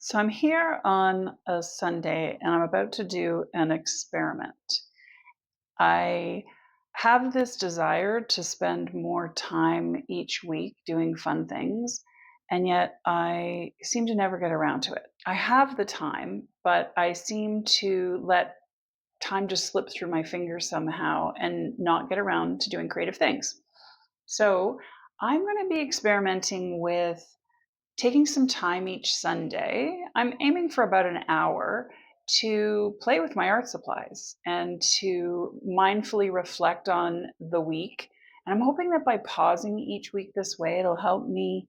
So I'm here on a Sunday and I'm about to do an experiment. I have this desire to spend more time each week doing fun things, and yet I seem to never get around to it. I have the time, but I seem to let time just slip through my fingers somehow and not get around to doing creative things. So I'm going to be experimenting with taking some time each Sunday. I'm aiming for about an hour to play with my art supplies and to mindfully reflect on the week. And I'm hoping that by pausing each week this way, it'll help me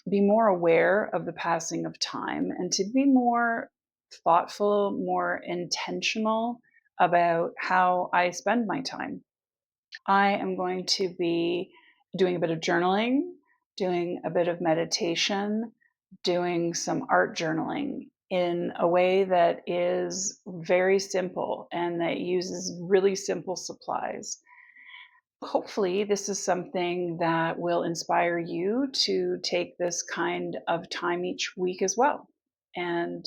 be more aware of the passing of time and to be more thoughtful, more intentional about how I spend my time. I am going to be doing a bit of journaling, doing a bit of meditation, doing some art journaling in a way that is very simple and that uses really simple supplies. Hopefully, this is something that will inspire you to take this kind of time each week as well. And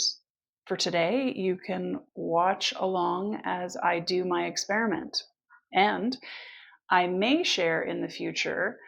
for today, you can watch along as I do my experiment. And I may share in the future,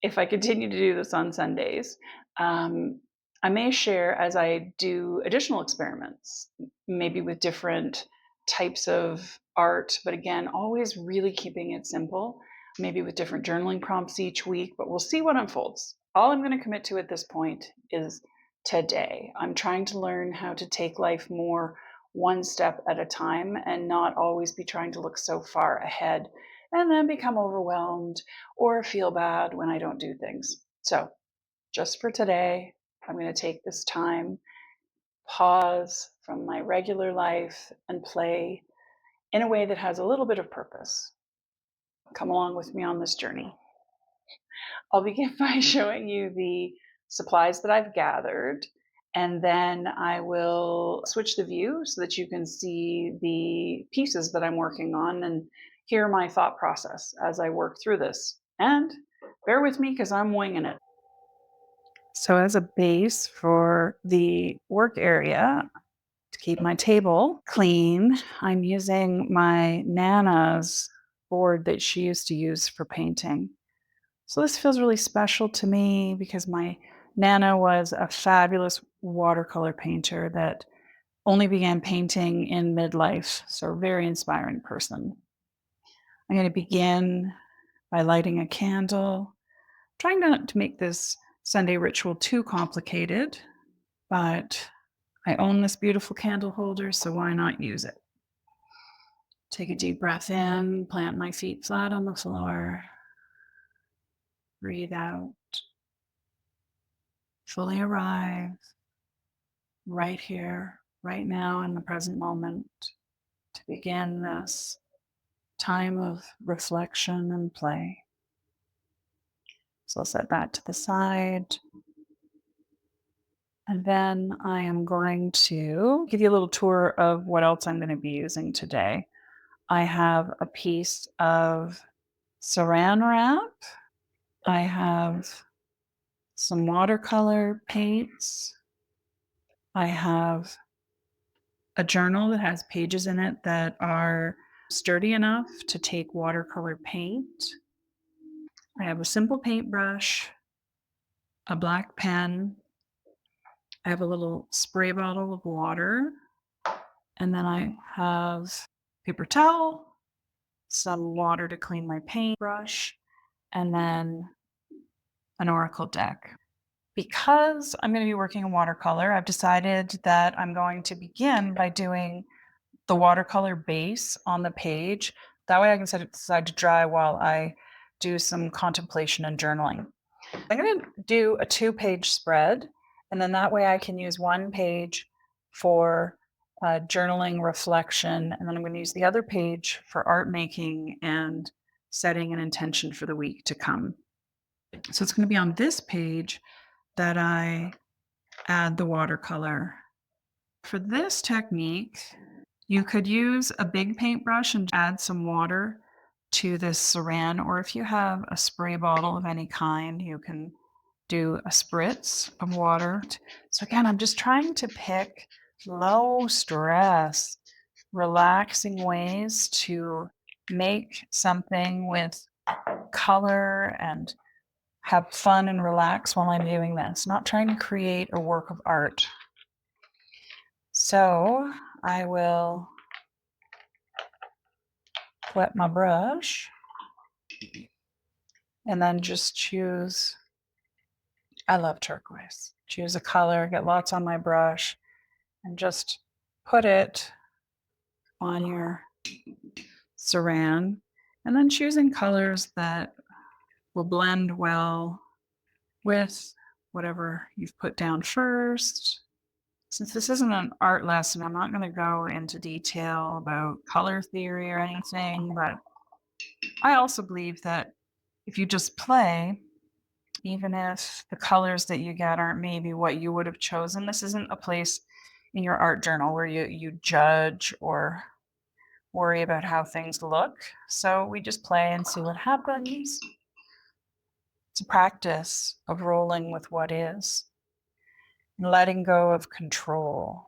if I continue to do this on Sundays, um, I may share as I do additional experiments, maybe with different types of art, but again, always really keeping it simple, maybe with different journaling prompts each week, but we'll see what unfolds. All I'm going to commit to at this point is today. I'm trying to learn how to take life more one step at a time and not always be trying to look so far ahead and then become overwhelmed or feel bad when I don't do things. So, just for today, I'm going to take this time, pause from my regular life, and play in a way that has a little bit of purpose. Come along with me on this journey. I'll begin by showing you the supplies that I've gathered, and then I will switch the view so that you can see the pieces that I'm working on and hear my thought process as I work through this. And bear with me because I'm winging it. So, as a base for the work area, to keep my table clean, I'm using my Nana's board that she used to use for painting. So this feels really special to me because my Nana was a fabulous watercolor painter that only began painting in midlife. So a very inspiring person. I'm going to begin by lighting a candle, trying not to make this Sunday ritual too complicated, but I own this beautiful candle holder, so why not use it? Take a deep breath in, plant my feet flat on the floor, breathe out, fully arrive right here, right now, in the present moment to begin this time of reflection and play. So I'll set that to the side. And then I am going to give you a little tour of what else I'm going to be using today. I have a piece of saran wrap. I have some watercolor paints. I have a journal that has pages in it that are sturdy enough to take watercolor paint. I have a simple paintbrush, a black pen. I have a little spray bottle of water. And then I have paper towel, some water to clean my paintbrush, and then an oracle deck. Because I'm going to be working in watercolor, I've decided that I'm going to begin by doing the watercolor base on the page. That way I can set it aside to dry while I do some contemplation and journaling. I'm going to do a 2-page spread, and then that way I can use one page for journaling, reflection, and then I'm going to use the other page for art making and setting an intention for the week to come. So it's going to be on this page that I add the watercolor. For this technique, you could use a big paintbrush and add some water to this saran, or if you have a spray bottle of any kind, you can do a spritz of water. So again, I'm just trying to pick low stress, relaxing ways to make something with color and have fun and relax while I'm doing this, not trying to create a work of art. So I will wet my brush and then just choose, I love turquoise. Choose a color, get lots on my brush, and just put it on your saran. And then choosing colors that will blend well with whatever you've put down first. Since this isn't an art lesson, I'm not going to go into detail about color theory or anything, but I also believe that if you just play, even if the colors that you get aren't maybe what you would have chosen, this isn't a place in your art journal where you judge or worry about how things look. So we just play and see what happens. It's a practice of rolling with what is and letting go of control.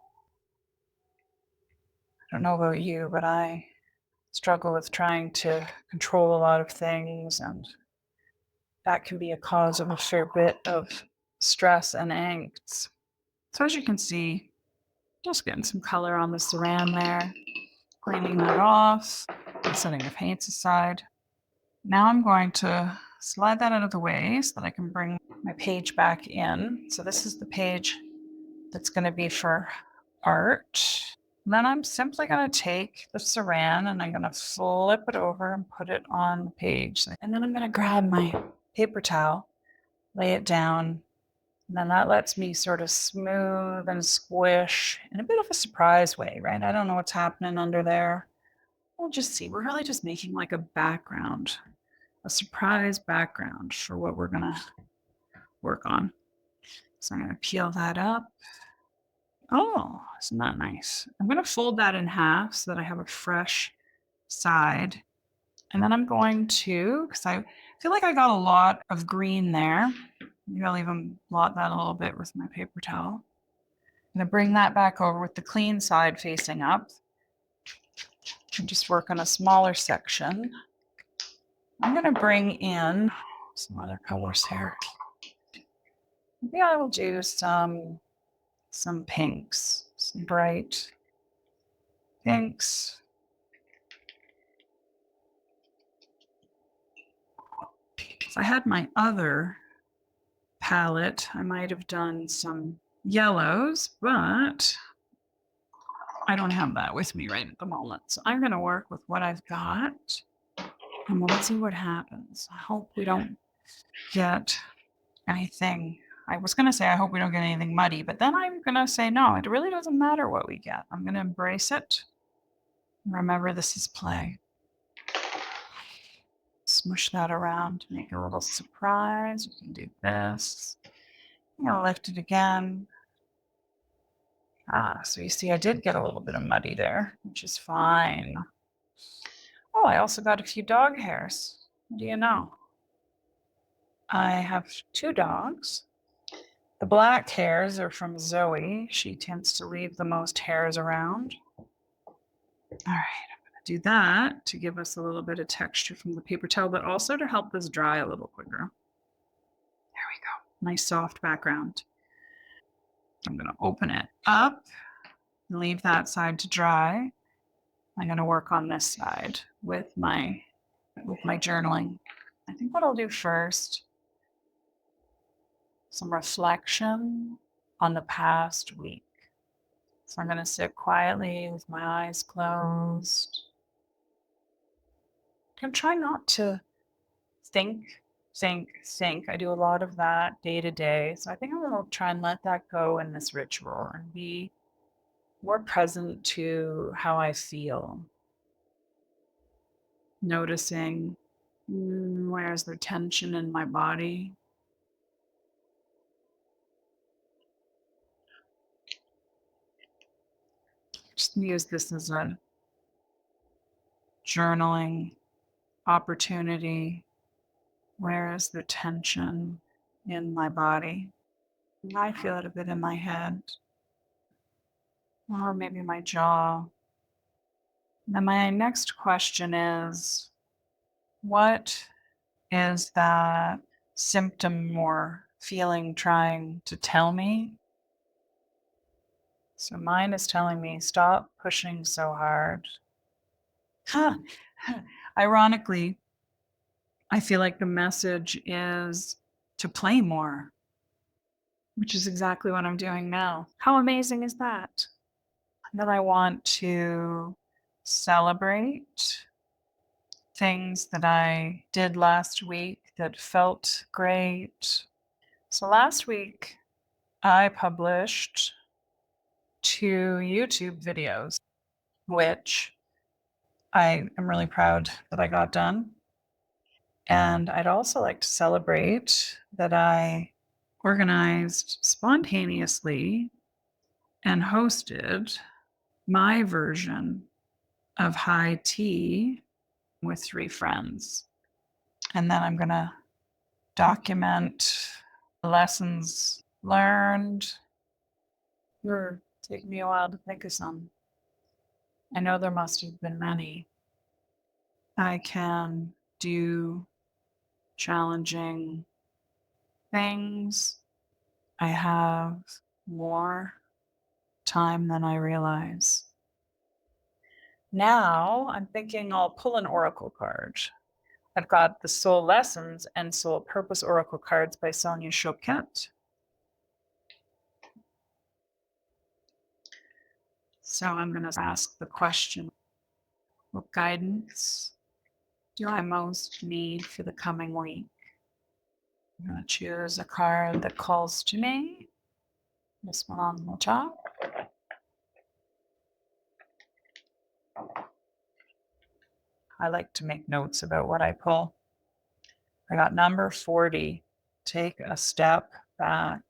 I don't know about you, but I struggle with trying to control a lot of things, and that can be a cause of a fair bit of stress and angst. So as you can see, just getting some color on the saran there, cleaning that off, and setting the paints aside. Now I'm going to slide that out of the way so that I can bring my page back in. So this is the page that's going to be for art. And then I'm simply going to take the saran and I'm going to flip it over and put it on the page. And then I'm going to grab my paper towel, lay it down, and then that lets me sort of smooth and squish in a bit of a surprise way, right? I don't know what's happening under there. We'll just see. We're really just making like a background, a surprise background for what we're going to work on. So I'm going to peel that up. Oh, isn't that nice? I'm going to fold that in half so that I have a fresh side. And then I'm going to, because I feel like I got a lot of green there. Maybe I'll even blot that a little bit with my paper towel. I'm going to bring that back over with the clean side facing up and just work on a smaller section. I'm going to bring in some other colors here. Maybe I will do some pinks, some bright pinks. If I had my other palette, I might have done some yellows, but I don't have that with me right at the moment. So I'm going to work with what I've got and we'll see what happens. I hope we don't get anything. I was going to say, I hope we don't get anything muddy, but then I'm going to say, no, it really doesn't matter what we get. I'm going to embrace it. Remember, this is play. Smush that around to make a little surprise. You can do this. I'm going to lift it again. So you see I did get a little bit of muddy there, which is fine. Oh, I also got a few dog hairs. What do you know? I have 2 dogs. The black hairs are from Zoe. She tends to leave the most hairs around. All right, I'm going to do that to give us a little bit of texture from the paper towel, but also to help this dry a little quicker. There we go. Nice soft background. I'm going to open it up and leave that side to dry. I'm going to work on this side with my journaling. I think what I'll do first, some reflection on the past week. So I'm going to sit quietly with my eyes closed. I'm trying not to think. I do a lot of that day to day. So I think I'm going to try and let that go in this ritual and be more present to how I feel. Noticing where's the tension in my body. Just use this as a journaling opportunity. Where is the tension in my body. I feel it a bit in my head, or maybe my jaw. Then my next question is, what is that symptom or feeling trying to tell me? So mine is telling me, stop pushing so hard. Huh. Ironically, I feel like the message is to play more, which is exactly what I'm doing now. How amazing is that? Then I want to celebrate things that I did last week that felt great. So last week, I published 2 YouTube videos, which I am really proud that I got done. And I'd also like to celebrate that I organized spontaneously and hosted my version of high tea with 3 friends. And then I'm going to document lessons learned. Sure, take me a while to think of some. I know there must have been many. I can do challenging things. I have more time than I realize. Now I'm thinking I'll pull an oracle card. I've got the Soul Lessons and Soul Purpose Oracle cards by Sonia Choquette. So I'm going to ask the question, what guidance do I most need for the coming week? I'm going to choose a card that calls to me. This one on the top. I like to make notes about what I pull. I got number 40. Take a step back.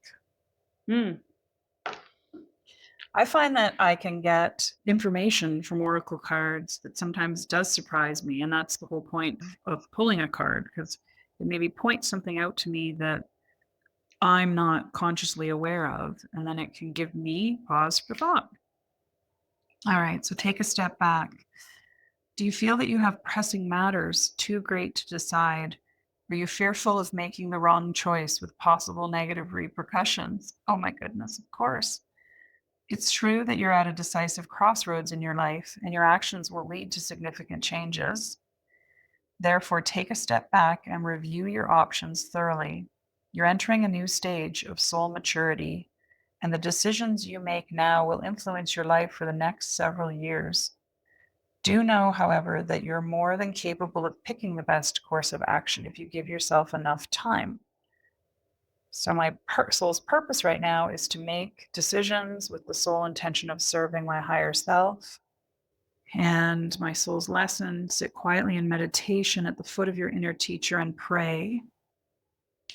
I find that I can get information from oracle cards that sometimes does surprise me. And that's the whole point of pulling a card, because it maybe points something out to me that I'm not consciously aware of. And then it can give me pause for thought. All right, so take a step back. Do you feel that you have pressing matters too great to decide? Are you fearful of making the wrong choice with possible negative repercussions? Oh my goodness, of course. It's true that you're at a decisive crossroads in your life, and your actions will lead to significant changes. Therefore, take a step back and review your options thoroughly. You're entering a new stage of soul maturity, and the decisions you make now will influence your life for the next several years. Do know, however, that you're more than capable of picking the best course of action if you give yourself enough time. So my soul's purpose right now is to make decisions with the sole intention of serving my higher self. And my soul's lesson, sit quietly in meditation at the foot of your inner teacher and pray.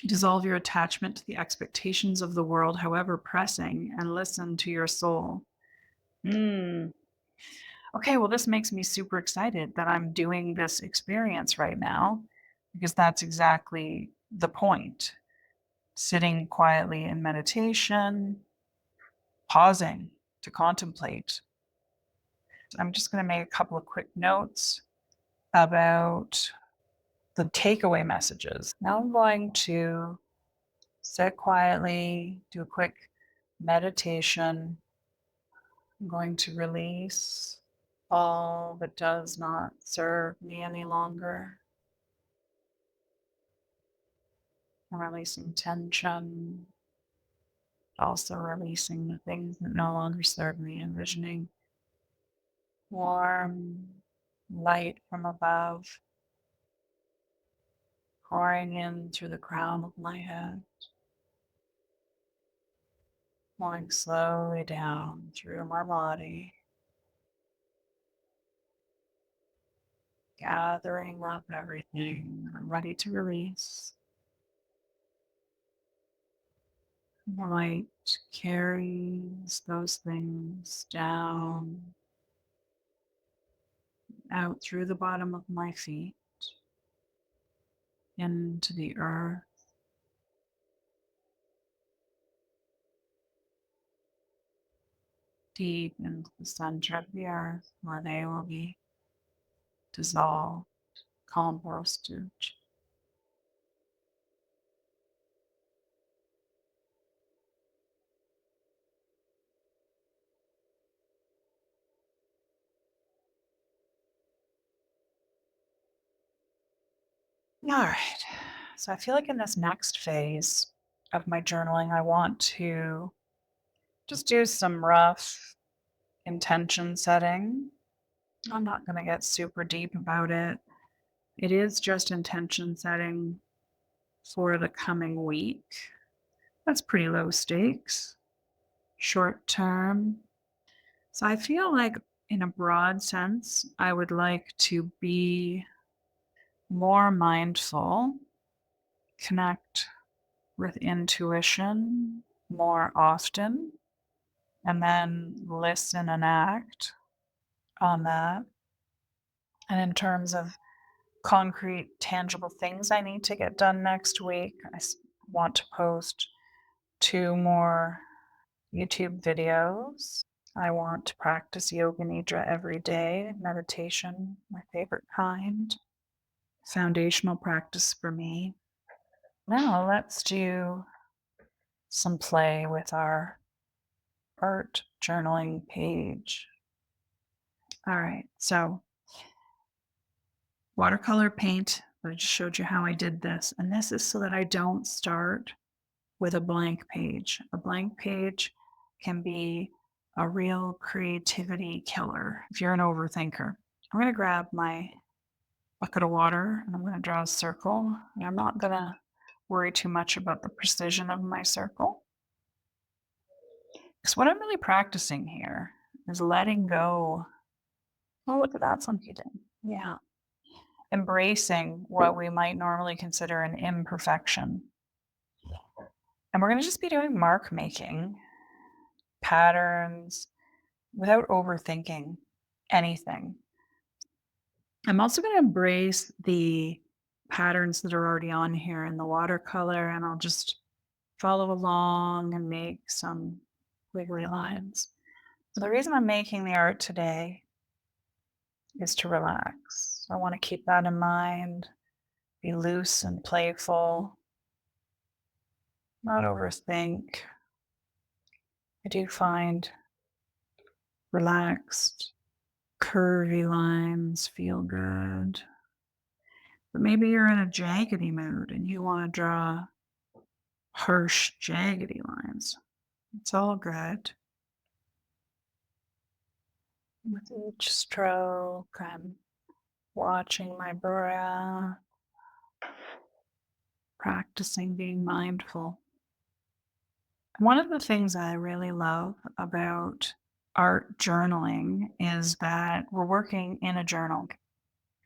Dissolve your attachment to the expectations of the world, however pressing, and listen to your soul. Okay, well, this makes me super excited that I'm doing this experience right now, because that's exactly the point. Sitting quietly in meditation, pausing to contemplate. I'm just going to make a couple of quick notes about the takeaway messages. Now I'm going to sit quietly, do a quick meditation. I'm going to release all that does not serve me any longer. I'm releasing tension, also releasing the things that no longer serve me, envisioning warm light from above pouring in through the crown of my head, pouring slowly down through my body, gathering up everything I'm ready to release. The light carries those things down, out through the bottom of my feet, into the earth, deep into the center of the earth where they will be dissolved, composted. All right. So I feel like in this next phase of my journaling, I want to just do some rough intention setting. I'm not going to get super deep about it. It is just intention setting for the coming week. That's pretty low stakes, short term. So I feel like, in a broad sense, I would like to be more mindful, connect with intuition more often, and then listen and act on that. And in terms of concrete, tangible things I need to get done next week, want to post 2 more YouTube videos. I want to practice yoga nidra every day, meditation, my favorite kind, foundational practice for me. Now let's do some play with our art journaling page. All right, so watercolor paint. I just showed you how I did this. And this is so that I don't start with a blank page. A blank page can be a real creativity killer if you're an overthinker. I'm going to grab my bucket of water and I'm going to draw a circle. And I'm not going to worry too much about the precision of my circle. Because what I'm really practicing here is letting go. Oh, look at that sunken. Yeah. Embracing what we might normally consider an imperfection. And we're going to just be doing mark making patterns without overthinking anything. I'm also going to embrace the patterns that are already on here in the watercolor, and I'll just follow along and make some wiggly lines. So the reason I'm making the art today is to relax. I want to keep that in mind, be loose and playful, not overthink. I do find relaxed, curvy lines feel good. But maybe you're in a jaggedy mood and you want to draw harsh, jaggedy lines. It's all good. With each stroke, I'm watching my breath, practicing being mindful. One of the things I really love about art journaling is that we're working in a journal.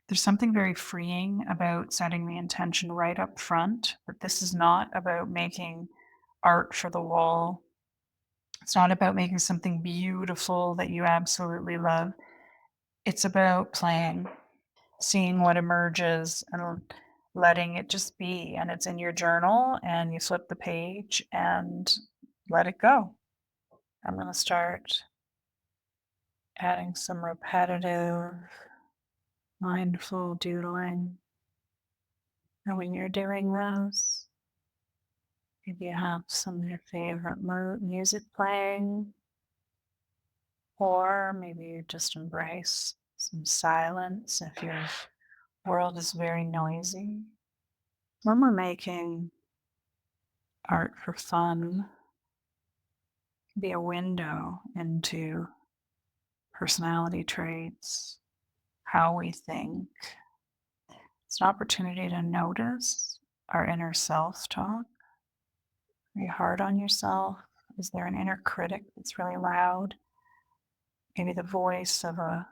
There's something very freeing about setting the intention right up front, that this is not about making art for the wall. It's not about making something beautiful that you absolutely love. It's about playing, seeing what emerges and letting it just be. And it's in your journal, and you flip the page and let it go. I'm going to start adding some repetitive, mindful doodling. And when you're doing this, maybe you have some of your favorite music playing, or maybe you just embrace some silence if your world is very noisy. When we're making art for fun, it can be a window into personality traits, how we think. It's an opportunity to notice our inner self talk. Are you hard on yourself? Is there an inner critic that's really loud? Maybe the voice of a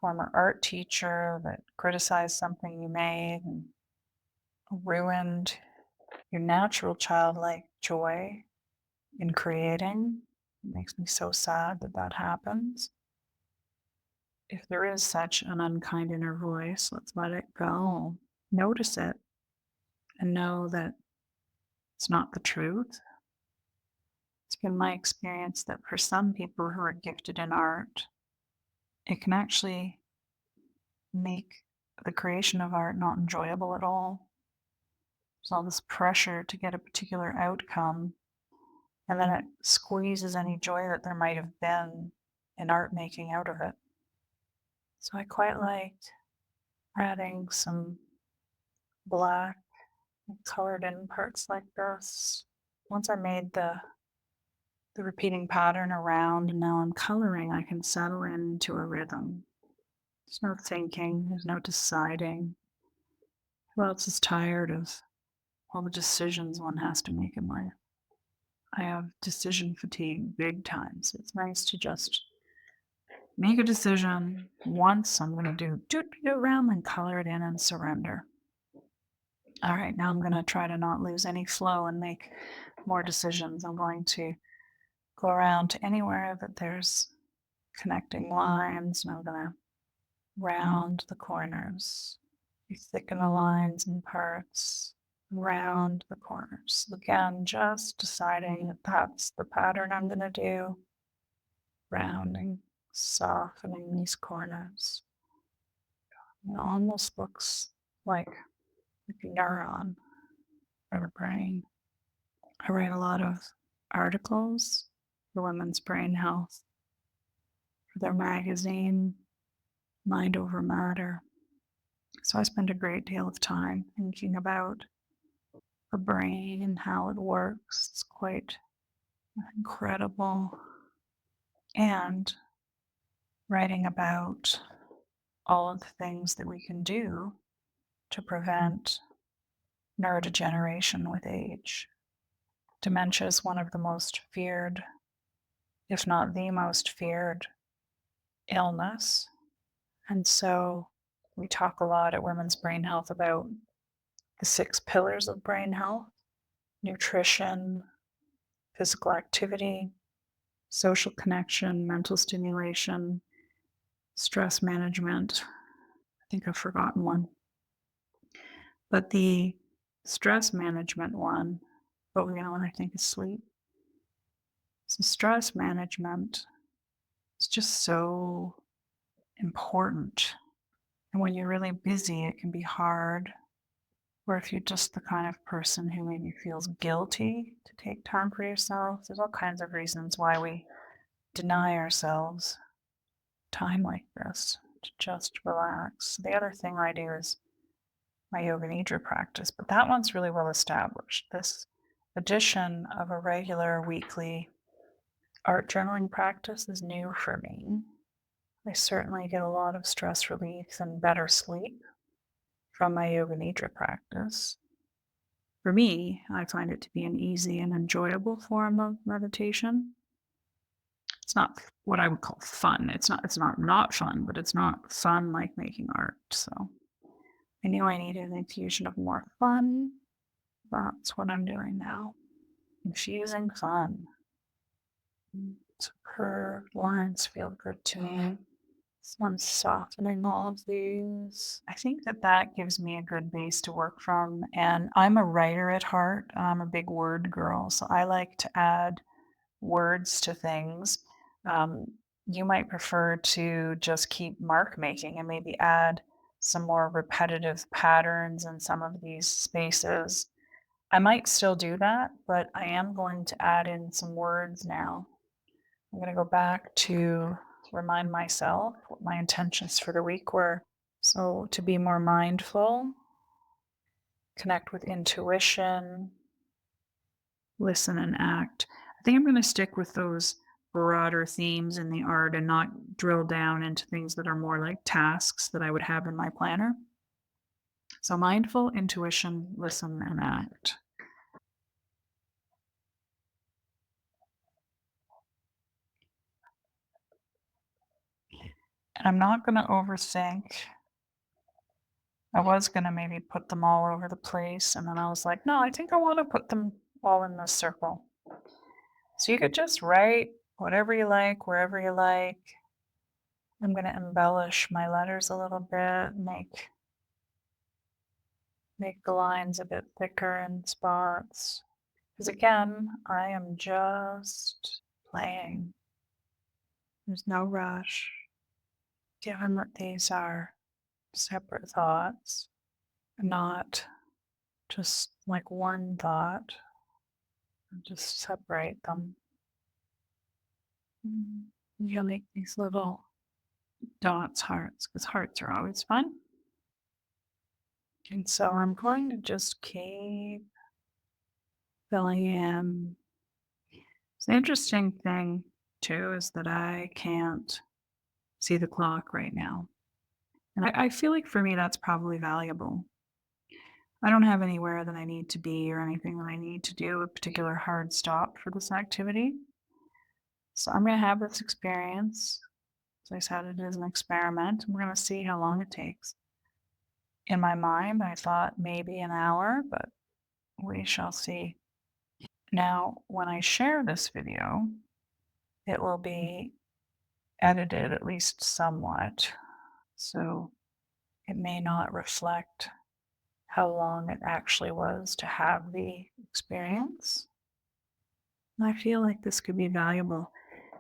former art teacher that criticized something you made and ruined your natural childlike joy in creating. It makes me so sad that that happens. If there is such an unkind inner voice, let's let it go. Notice it and know that it's not the truth. It's in my experience that for some people who are gifted in art, it can actually make the creation of art not enjoyable at all. There's all this pressure to get a particular outcome, and then it squeezes any joy that there might have been in art making out of it. So I quite liked adding some black and colored in parts like this. Once I made the repeating pattern around and now I'm coloring, I can settle into a rhythm. There's no thinking, there's no deciding. Who else is tired of all the decisions one has to make in life? I have decision fatigue big time, so it's nice to just make a decision once. I'm going to do around and color it in and surrender. All right, now I'm going to try to not lose any flow and make more decisions. I'm going to go around to anywhere that there's connecting lines, and I'm going to round the corners. You thicken the lines and parts, round the corners. Again, just deciding that that's the pattern I'm going to do. Rounding, softening these corners. It almost looks like a neuron or a brain. I write a lot of articles for women's brain health for their magazine, Mind Over Matter. So I spend a great deal of time thinking about the brain and how it works. It's quite incredible. And writing about all of the things that we can do to prevent neurodegeneration with age. Dementia is one of the most feared, if not the most feared, illness. And so we talk a lot at Women's Brain Health about the 6 pillars of brain health: nutrition, physical activity, social connection, mental stimulation, stress management. I think I've forgotten one. But the stress management one, but you know what I think is sleep. So stress management is just so important. And when you're really busy, it can be hard. Or if you're just the kind of person who maybe feels guilty to take time for yourself, there's all kinds of reasons why we deny ourselves time like this to just relax. The other thing I do is my yoga nidra practice, but that one's really well established. This addition of a regular weekly art journaling practice is new for me. I certainly get a lot of stress relief and better sleep from my yoga nidra practice. For me, I find it to be an easy and enjoyable form of meditation. It's not what I would call fun. It's not fun, but it's not fun like making art. So I knew I needed an infusion of more fun. That's what I'm doing now. Infusing fun. So curved lines feel good to me. This one's softening all of these. I think that that gives me a good base to work from. And I'm a writer at heart. I'm a big word girl. So I like to add words to things. Um, you might prefer to just keep mark making and maybe add some more repetitive patterns in some of these spaces. I might still do that, but I am going to add in some words now. I'm going to go back to remind myself what my intentions for the week were. So, to be more mindful, connect with intuition, listen and act. I think I'm going to stick with those broader themes in the art and not drill down into things that are more like tasks that I would have in my planner. So, mindful, intuition, listen, and act. And I'm not going to overthink. I was going to maybe put them all over the place. And then I was like, no, I think I want to put them all in this circle. So you could just write whatever you like, wherever you like. I'm going to embellish my letters a little bit, make the lines a bit thicker in spots. Because again, I am just playing. There's no rush. Given that these are separate thoughts, not just like one thought, just separate them. You make these little dots hearts because hearts are always fun. And so I'm going to just keep filling in. The interesting thing, too, is that I can't see the clock right now. And I feel like for me, that's probably valuable. I don't have anywhere that I need to be or anything that I need to do a particular hard stop for this activity. So I'm going to have this experience. As I said, it is an experiment, and we're going to see how long it takes. In my mind, I thought maybe an hour, but we shall see. Now, when I share this video, it will be edited at least somewhat, so it may not reflect how long it actually was to have the experience. And I feel like this could be valuable,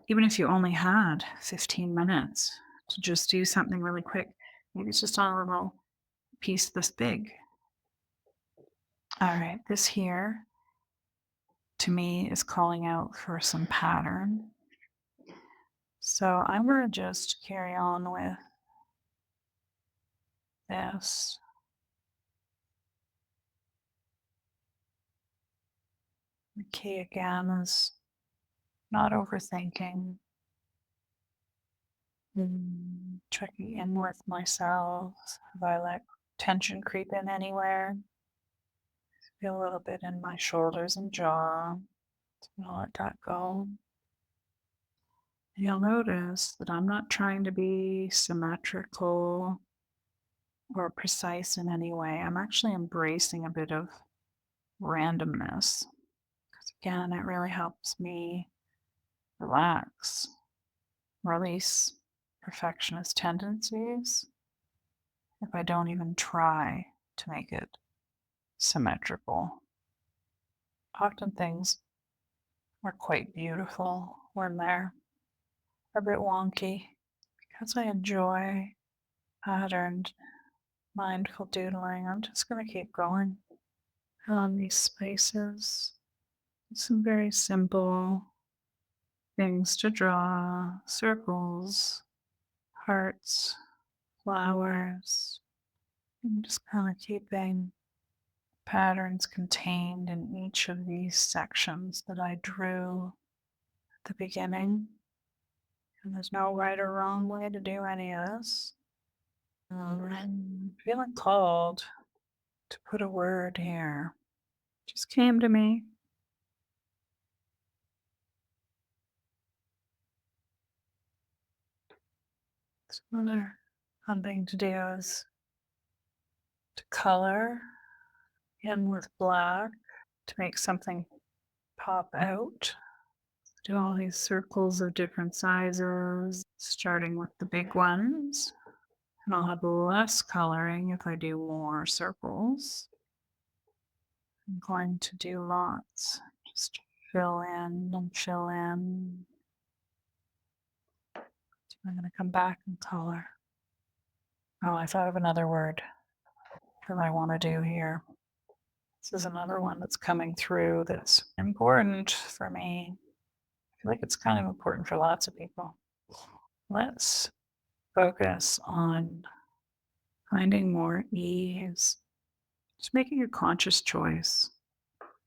even if you only had 15 minutes to just do something really quick. Maybe it's just on a little piece this big. All right, this here to me is calling out for some pattern. So I'm going to just carry on with this. The key again is not overthinking, checking in with myself. If I let tension creep in anywhere, feel a little bit in my shoulders and jaw. I'll let that go. You'll notice that I'm not trying to be symmetrical or precise in any way. I'm actually embracing a bit of randomness. Because again, it really helps me relax, release perfectionist tendencies if I don't even try to make it symmetrical. Often things are quite beautiful when they're a bit wonky because I enjoy patterned, mindful doodling. I'm just going to keep going on these spaces. Some very simple things to draw, circles, hearts, flowers, and just kind of keeping patterns contained in each of these sections that I drew at the beginning. And there's no right or wrong way to do any of this. I'm feeling called to put a word here. Just came to me. So another fun thing to do is to color in with black to make something pop out. Do all these circles of different sizes, starting with the big ones. And I'll have less coloring if I do more circles. I'm going to do lots. Just fill in and fill in. I'm going to come back and color. Oh, I thought of another word that I want to do here. This is another one that's coming through that's important for me. I feel like it's kind of important for lots of people. Let's focus on finding more ease. Just making a conscious choice.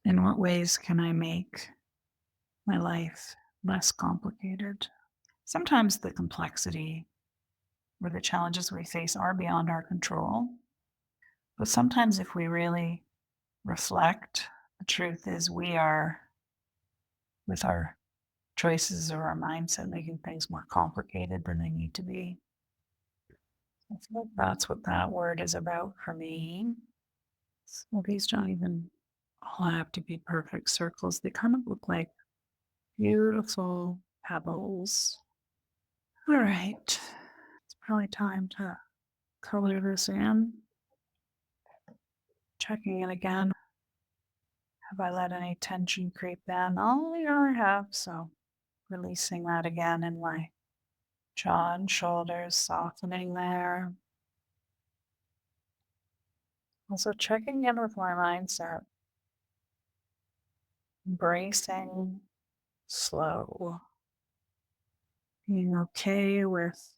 In what ways can I make my life less complicated? Sometimes the complexity or the challenges we face are beyond our control. But sometimes, if we really reflect, the truth is we are, with our choices or our mindset, making things more complicated than they need to be. I feel like that's what that word is about for me. So these don't even all have to be perfect circles. They kind of look like beautiful pebbles. All right, it's probably time to color this in. Checking in again. Have I let any tension creep in? Oh, yeah, I have. So releasing that again in my jaw and shoulders, softening there. Also checking in with my mindset, embracing slow, being okay with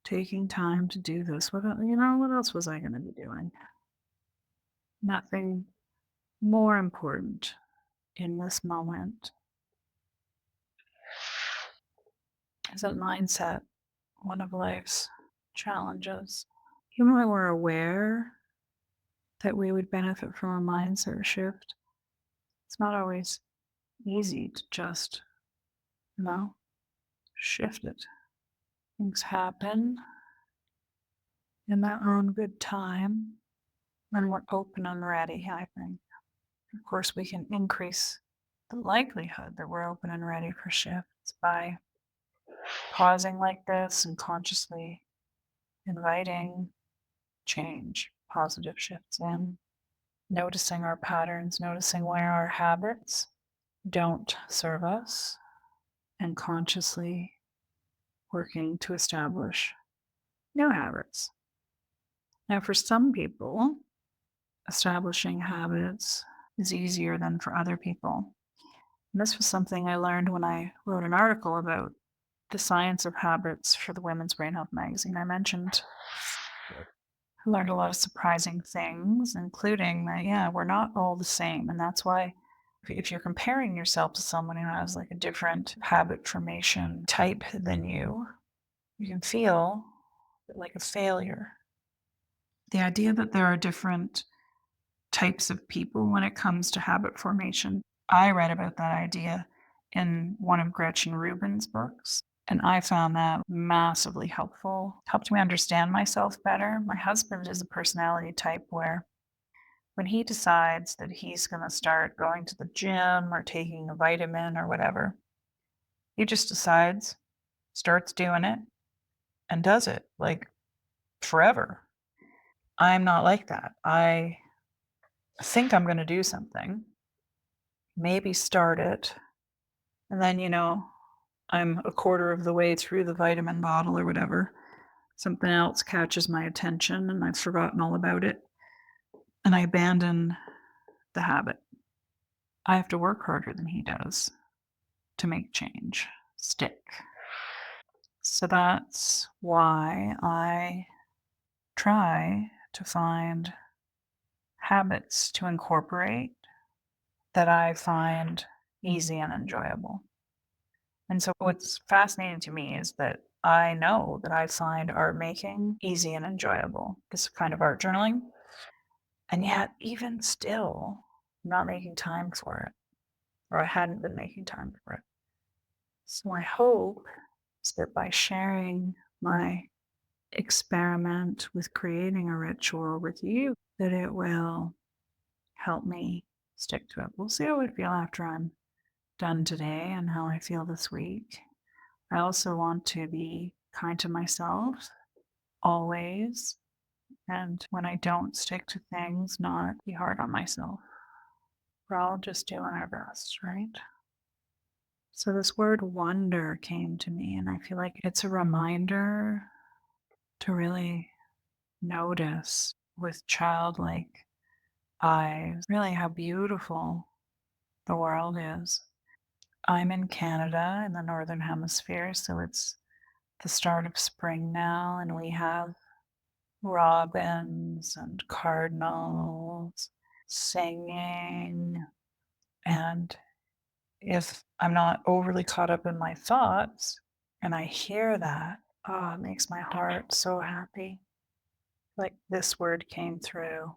taking time to do this. What else was I going to be doing? Nothing more important in this moment. Isn't mindset one of life's challenges? Even when we're aware that we would benefit from a mindset shift, it's not always easy to just, you know, shift it. Things happen in their own good time when we're open and ready, I think. Of course, we can increase the likelihood that we're open and ready for shifts by pausing like this and consciously inviting change, positive shifts in, noticing our patterns, noticing where our habits don't serve us, and consciously working to establish new habits. Now, for some people, establishing habits is easier than for other people. And this was something I learned when I wrote an article about the science of habits for the Women's Brain Health magazine. I mentioned I learned a lot of surprising things, including that, yeah, we're not all the same. And that's why if you're comparing yourself to someone who has like a different habit formation type than you can feel like a failure. The idea that there are different types of people when it comes to habit formation. I read about that idea in one of Gretchen Rubin's books, and I found that massively helpful. Helped me understand myself better. My husband is a personality type where when he decides that he's going to start going to the gym or taking a vitamin or whatever, he just decides, starts doing it, and does it like forever. I'm not like that. I think I'm going to do something, maybe start it, and then, I'm a quarter of the way through the vitamin bottle or whatever. Something else catches my attention and I've forgotten all about it. And I abandon the habit. I have to work harder than he does to make change stick. So that's why I try to find habits to incorporate that I find easy and enjoyable. And so what's fascinating to me is that I know that I find art making easy and enjoyable. This kind of art journaling. And yet, even still, I'm not making time for it, or I hadn't been making time for it. So my hope is that by sharing my experiment with creating a ritual with you, that it will help me stick to it. We'll see how I feel after I'm done today and how I feel this week. I also want to be kind to myself always. And when I don't stick to things, not be hard on myself. We're all just doing our best, right? So this word wonder came to me, and I feel like it's a reminder to really notice with childlike eyes really how beautiful the world is. I'm in Canada in the Northern Hemisphere, so it's the start of spring now, and we have robins and cardinals singing. And if I'm not overly caught up in my thoughts and I hear that, oh, it makes my heart so happy. Like this word came through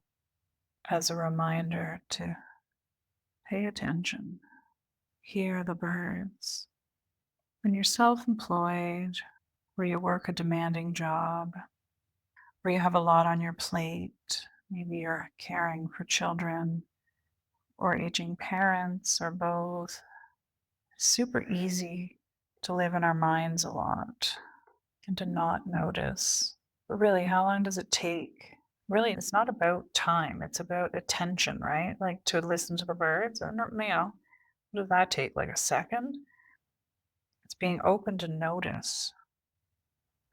as a reminder to pay attention, hear the birds. When you're self employed, where you work a demanding job, where you have a lot on your plate, maybe you're caring for children or aging parents or both, it's super easy to live in our minds a lot and to not notice. But really, how long does it take really, it's not about time, it's about attention, right? Like, to listen to the birds, and, what does that take, like, a second? It's being open to notice.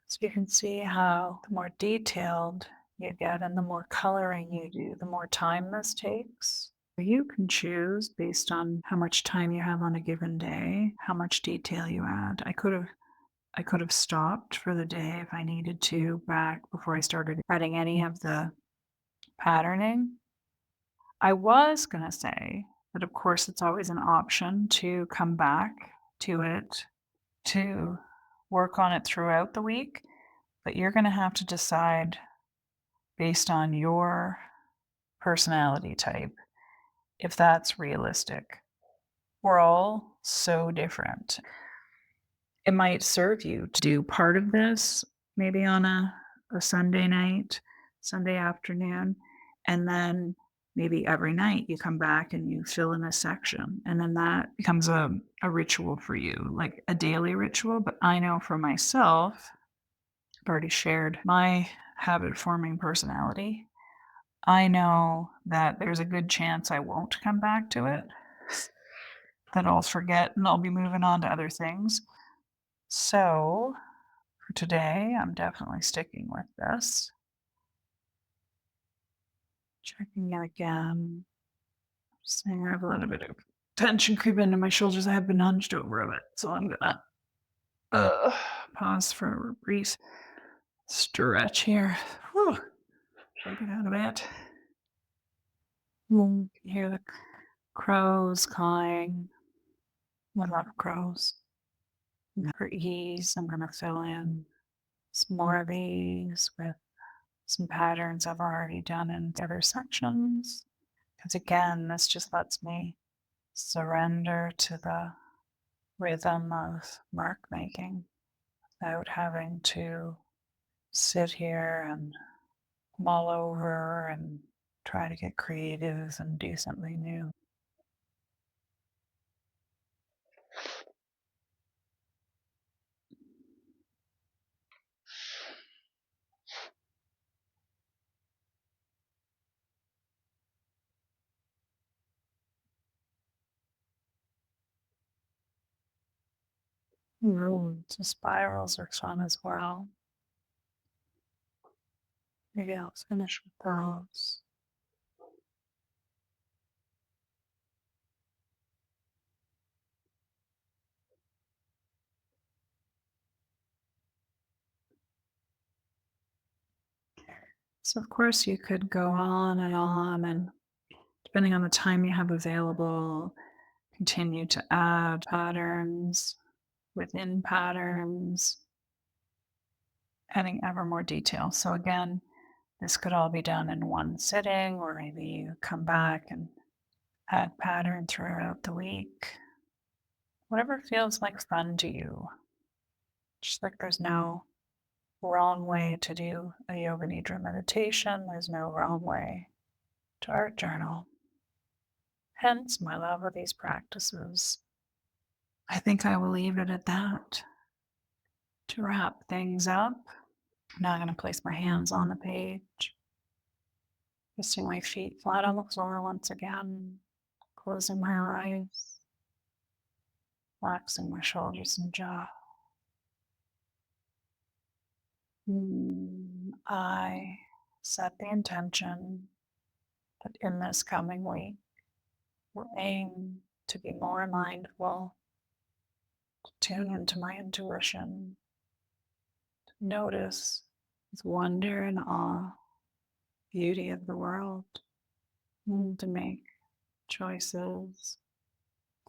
So you can see how the more detailed you get and the more coloring you do, the more time this takes. You can choose based on how much time you have on a given day, how much detail you add. I could have stopped for the day if I needed to back before I started adding any of the patterning. I was going to say that, of course, it's always an option to come back to it, to work on it throughout the week, but you're going to have to decide based on your personality type if that's realistic. We're all so different. It might serve you to do part of this maybe on a Sunday night, Sunday afternoon, and then maybe every night you come back and you fill in a section. And then that becomes a ritual for you, like a daily ritual. But I know for myself, I've already shared my habit forming personality. I know that there's a good chance I won't come back to it, that I'll forget and I'll be moving on to other things. So for today, I'm definitely sticking with this. Checking in again. Saying I have a little bit of tension creep into my shoulders. I have been hunched over a bit, so I'm gonna pause for a brief stretch here. Whew. Shake it out a bit. You can hear the crows cawing. A lot of crows. For ease, I'm gonna fill in some more of these with some patterns I've already done in other sections. Because again, this just lets me surrender to the rhythm of mark making without having to sit here and mull over and try to get creative and do something new. So spirals are fun as well. Maybe I'll finish with those. So of course you could go on, and depending on the time you have available, continue to add patterns within patterns, adding ever more detail. So again, this could all be done in one sitting, or maybe you come back and add pattern throughout the week. Whatever feels like fun to you. Just like there's no wrong way to do a yoga nidra meditation, there's no wrong way to art journal. Hence my love of these practices. I think I will leave it at that to wrap things up. Now I'm going to place my hands on the page, resting my feet flat on the floor once again, closing my eyes, relaxing my shoulders and jaw. I set the intention that in this coming week, we'll aim to be more mindful, to tune into my intuition, to notice with wonder and awe, beauty of the world, and to make choices,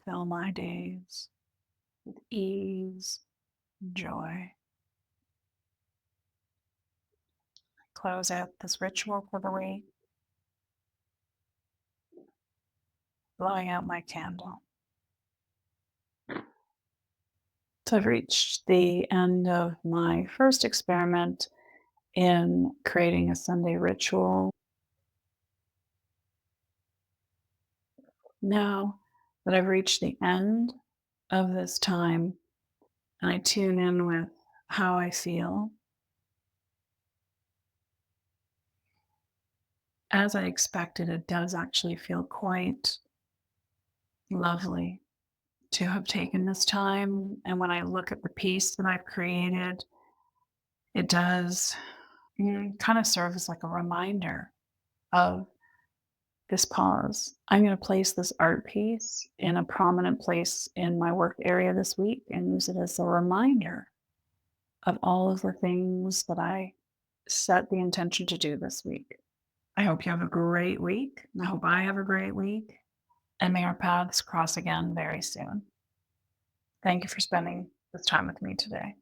fill my days with ease and joy. Close out this ritual for the week, blowing out my candle. So I've reached the end of my first experiment in creating a Sunday ritual. Now that I've reached the end of this time and I tune in with how I feel, as I expected, it does actually feel quite lovely to have taken this time. And when I look at the piece that I've created, it does kind of serve as like a reminder of this pause. I'm going to place this art piece in a prominent place in my work area this week and use it as a reminder of all of the things that I set the intention to do this week. I hope you have a great week. I hope I have a great week. And may our paths cross again very soon. Thank you for spending this time with me today.